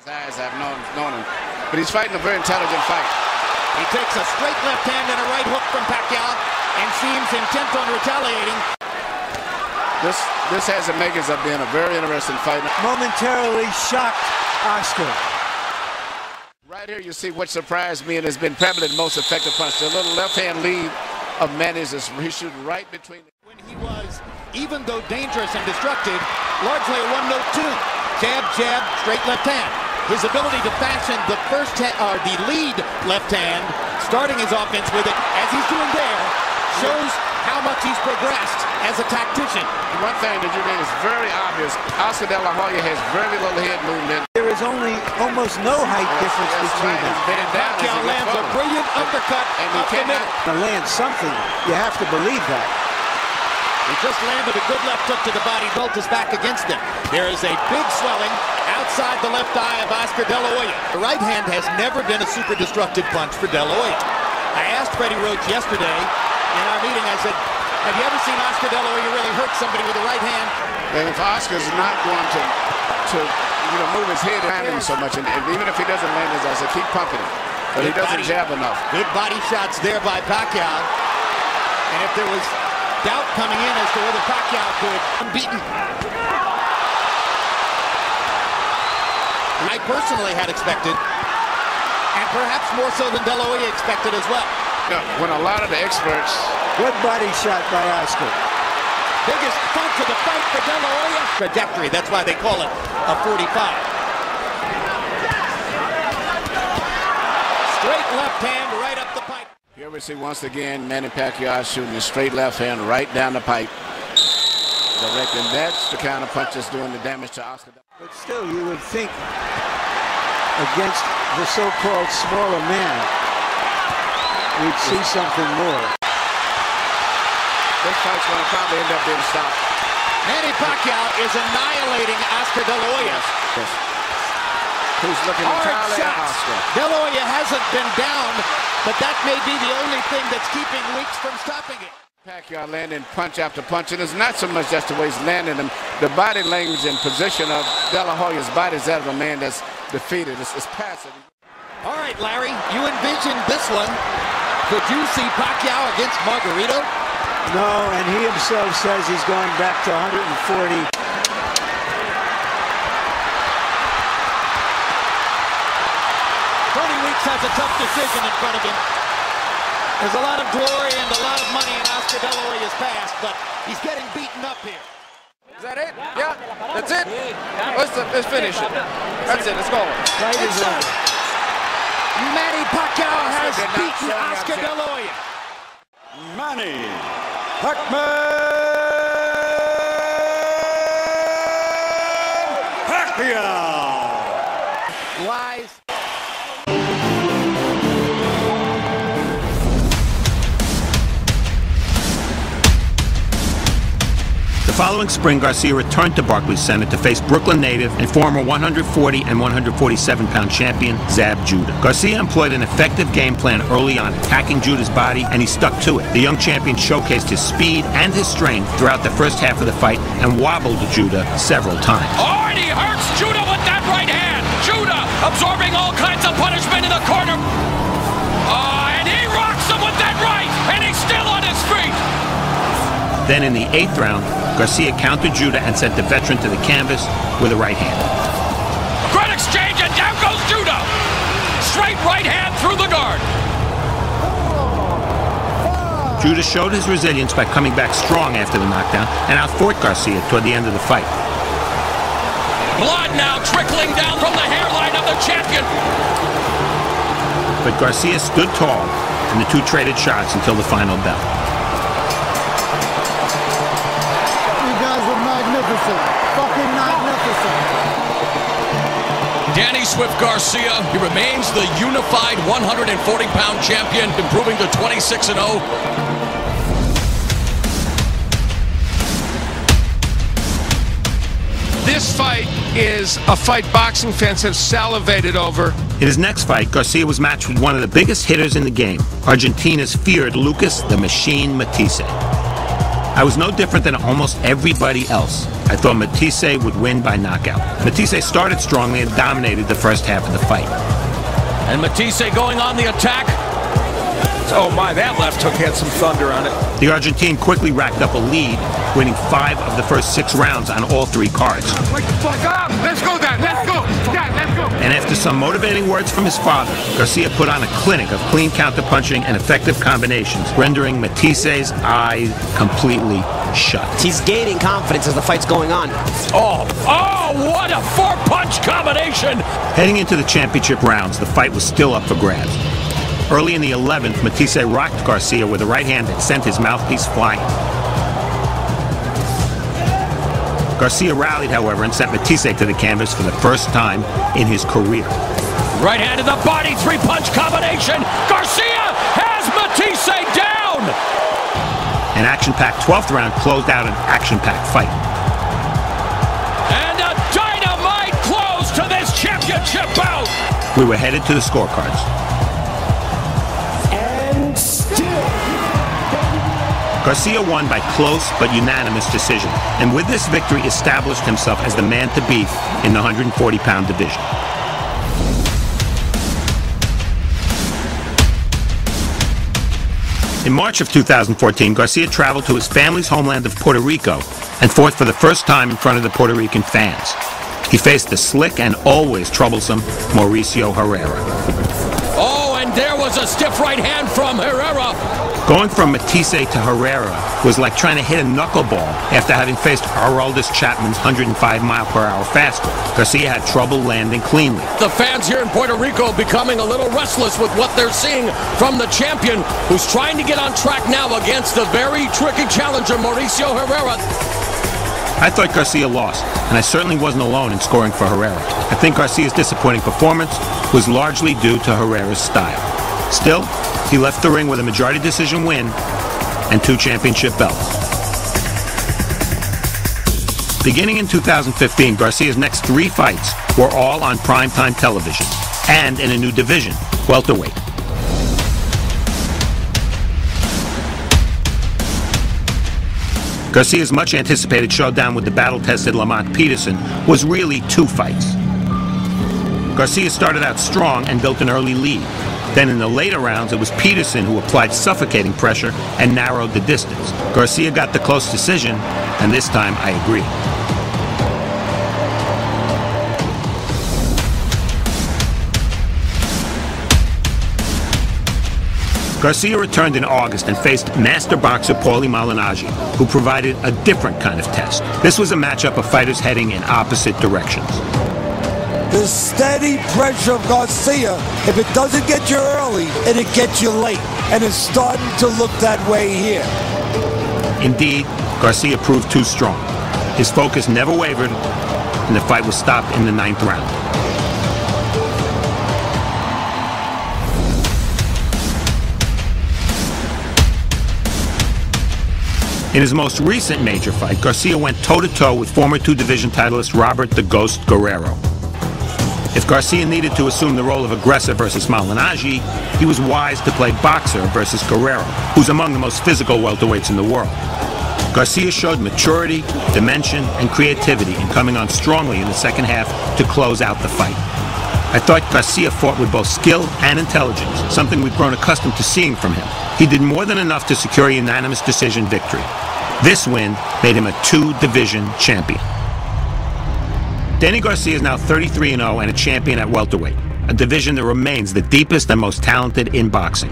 As I've known him, but he's fighting a very intelligent fight. He takes a straight left hand and a right hook from Pacquiao and seems intent on retaliating. This has the makings of being a very interesting fight. Momentarily shocked Oscar. Right here you see what surprised me and has been probably the most effective punch. The little left hand lead of Manny's is he shoots right between. When he was, even though dangerous and destructive, largely a one-note tune. Jab, jab, straight left hand. His ability to fashion the the lead left hand, starting his offense with it, as he's doing there, shows how much he's progressed as a tactician. One thing that you mean is very obvious. Oscar De La Hoya has very little head movement. There is almost no height difference between them. Pacquiao lands a brilliant uppercut and he cannot land something. You have to believe that. He just landed a good left hook to the body, built his back against him. There is a big swelling outside the left eye of Oscar De La Hoya. The right hand has never been a super destructive punch for De La Hoya. I asked Freddie Roach yesterday in our meeting, I said, have you ever seen Oscar De La Hoya really hurt somebody with the right hand? And if Oscar's not going to move his head around him so much, and even if he doesn't land his eyes, I keep pumping him. But he doesn't jab enough. Good body shots there by Pacquiao. And if there was doubt coming in as to whether Pacquiao could unbeaten. I personally had expected, and perhaps more so than De La Hoya expected as well. Yeah, when a lot of the experts... Good body shot by Oscar. Biggest punch of the fight for De La Hoya. Trajectory, that's why they call it a 45. Straight left hand right up the pipe. Here we see once again Manny Pacquiao shooting a straight left hand right down the pipe. Direct, and that's the kind of punch that's doing the damage to Oscar. But still, you would think against the so-called smaller man, we'd see something more. This fight's going to probably end up being stopped. Manny Pacquiao is annihilating Oscar De La Hoya. Yes. Who's looking entirely at Oscar. De La Hoya hasn't been down, but that may be the only thing that's keeping Weeks from stopping it. Pacquiao landing punch after punch, and it's not so much just the way he's landing them. The body language and position of De La Hoya's body is that of a man that's defeated. It's passive. All right, Larry, you envisioned this one. Could you see Pacquiao against Margarito? No, and he himself says he's going back to 140. Tony Weeks has a tough decision in front of him. There's a lot of glory and a lot of money in Oscar De La Hoya's past, but he's getting beaten up here. Is that it? Yeah, that's it. Let's finish it. That's it. Let's go. It's over. Manny Pacquiao has beaten Oscar De La Hoya. Manny Pacquiao. Wise. The following spring, Garcia returned to Barclays Center to face Brooklyn native and former 140 and 147-pound champion Zab Judah. Garcia employed an effective game plan early on, attacking Judah's body, and he stuck to it. The young champion showcased his speed and his strength throughout the first half of the fight and wobbled Judah several times. Oh, and he hurts Judah with that right hand. Judah absorbing all kinds of punishment in the corner. And he rocks him with that right, and he's still on his feet. Then in the 8th round, Garcia countered Judah and sent the veteran to the canvas with a right hand. Great exchange, and down goes Judah. Straight right hand through the guard. Judah showed his resilience by coming back strong after the knockdown and outfought Garcia toward the end of the fight. Blood now trickling down from the hairline of the champion. But Garcia stood tall, and the two traded shots until the final bell. Magnificent. Fucking magnificent. Danny Swift Garcia, he remains the unified 140-pound champion, improving to 26-0. This fight is a fight boxing fans have salivated over. In his next fight, Garcia was matched with one of the biggest hitters in the game, Argentina's feared Lucas the Machine Matisse. I was no different than almost everybody else. I thought Matisse would win by knockout. Matisse started strongly and dominated the first half of the fight. And Matisse going on the attack. Oh my, that left hook had some thunder on it. The Argentine quickly racked up a lead, winning 5 of the first 6 rounds on all 3 cards. Let's go, Dad. Let's go. Dad, let's go. And after some motivating words from his father, Garcia put on a clinic of clean counterpunching and effective combinations, rendering Matisse's eyes completely shut. He's gaining confidence as the fight's going on. Oh, what a 4-punch combination! Heading into the championship rounds, the fight was still up for grabs. Early in the 11th, Matisse rocked Garcia with a right hand that sent his mouthpiece flying. Garcia rallied, however, and sent Matisse to the canvas for the first time in his career. Right hand to the body, 3-punch combination. Garcia has Matisse down! An action-packed 12th round closed out an action-packed fight. And a dynamite close to this championship bout! We were headed to the scorecards. Garcia won by close but unanimous decision, and with this victory established himself as the man to beat in the 140-pound division. In March of 2014, Garcia traveled to his family's homeland of Puerto Rico and fought for the first time in front of the Puerto Rican fans. He faced the slick and always troublesome Mauricio Herrera. Oh, and there was a stiff right hand from Herrera. Going from Matisse to Herrera was like trying to hit a knuckleball after having faced Aroldis Chapman's 105-mile-per-hour fastball. Garcia had trouble landing cleanly. The fans here in Puerto Rico becoming a little restless with what they're seeing from the champion, who's trying to get on track now against the very tricky challenger, Mauricio Herrera. I thought Garcia lost, and I certainly wasn't alone in scoring for Herrera. I think Garcia's disappointing performance was largely due to Herrera's style. Still, he left the ring with a majority decision win and 2 championship belts. Beginning in 2015, Garcia's next 3 fights were all on primetime television and in a new division, welterweight. Garcia's much anticipated showdown with the battle-tested Lamont Peterson was really 2 fights. Garcia started out strong and built an early lead. Then in the later rounds, it was Peterson who applied suffocating pressure and narrowed the distance. Garcia got the close decision, and this time I agree. Garcia returned in August and faced master boxer Paulie Malignaggi, who provided a different kind of test. This was a matchup of fighters heading in opposite directions. The steady pressure of Garcia, if it doesn't get you early, it'll get you late. And it's starting to look that way here. Indeed, Garcia proved too strong. His focus never wavered, and the fight was stopped in the 9th round. In his most recent major fight, Garcia went toe-to-toe with former 2-division titleist Robert the Ghost Guerrero. If Garcia needed to assume the role of aggressor versus Malignaggi, he was wise to play boxer versus Guerrero, who's among the most physical welterweights in the world. Garcia showed maturity, dimension, and creativity in coming on strongly in the second half to close out the fight. I thought Garcia fought with both skill and intelligence, something we've grown accustomed to seeing from him. He did more than enough to secure a unanimous decision victory. This win made him a 2-division champion. Danny Garcia is now 33-0 and a champion at welterweight, a division that remains the deepest and most talented in boxing.